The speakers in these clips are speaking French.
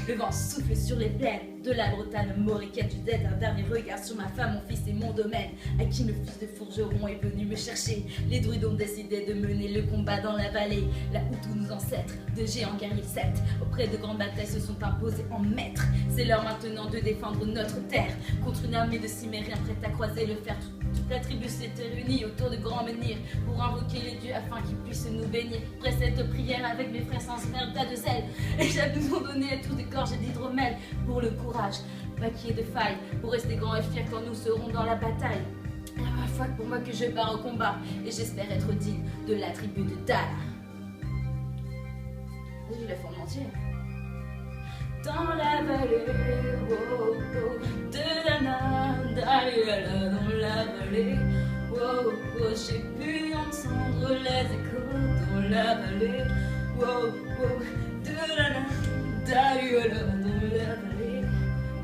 Le vent souffle sur les plaines de la Bretagne, Mauricaine. Je jette un dernier regard sur ma femme, mon fils et mon domaine. À qui le fils de forgeron est venu me chercher. Les druides ont décidé de mener le combat dans la vallée, là où tous nos ancêtres, de géants guerriers celtes, auprès de grandes batailles se sont imposés en maîtres. C'est l'heure maintenant de défendre notre terre contre une armée de cimériens prête à croiser le fer. Toute la tribu s'était réunie autour de grands menhirs pour invoquer les dieux afin qu'ils puissent nous bénir. Après cette prière avec mes frères sans faire tas de sel, et j'avais nous donné à tous des gorges d'hydromel pour le courage, pas qu'il y ait de faille, pour rester grands et fiers quand nous serons dans la bataille. La fois pour moi que je pars au combat et j'espère être digne de la tribu de Dala. J'ai vu la forme entière. Dans la vallée, oh, oh, de Dana, Dala, dans la vallée, oh, oh, j'ai pu entendre les échos dans la vallée, oh, oh, de Dana, Dala, dans la vallée,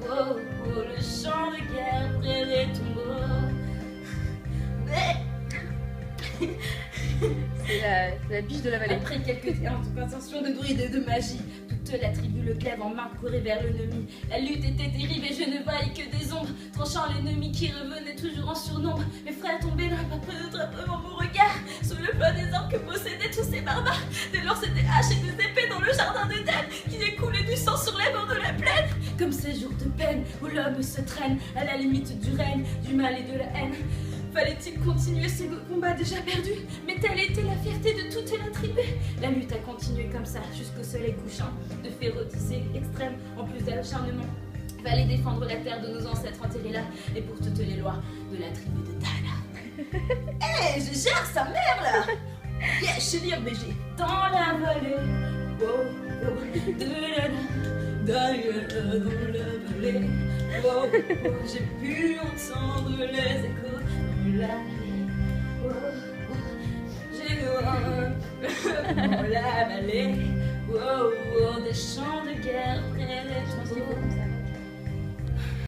oh, oh, le chant de guerre près des tombeaux. C'est la biche de la vallée. Après quelques interventions de druides et de magie, toute la tribu le glaive en main courait vers l'ennemi. La lutte était terrible et je ne voyais que des ombres, tranchant l'ennemi qui revenait toujours en surnombre. Mes frères tombaient dans la peu de drapeau devant mon regard, sous le poids des armes que possédaient tous ces barbares. Des lances et des haches et des épées dans le jardin d'Éden, qui écoulait du sang sur les bords de la plaine. Comme ces jours de peine où l'homme se traîne à la limite du règne, du mal et de la haine. Fallait-il continuer ces combats déjà perdus? Mais telle était la fierté de toute la tribu. La lutte a continué comme ça jusqu'au soleil couchant, de férocité extrême en plus d'acharnement. Fallait défendre la terre de nos ancêtres enterrés là, et pour toutes les lois de la tribu de Dala. Hé, je gère sa mère là. Yeah, je suis libre BG. Dans la vallée, oh, oh, de la Dala, dans la vallée, oh, oh, j'ai pu entendre les échos. La vallée, oh, oh, j'ai dans la vallée, oh, oh, des champs de guerre près des tombeaux.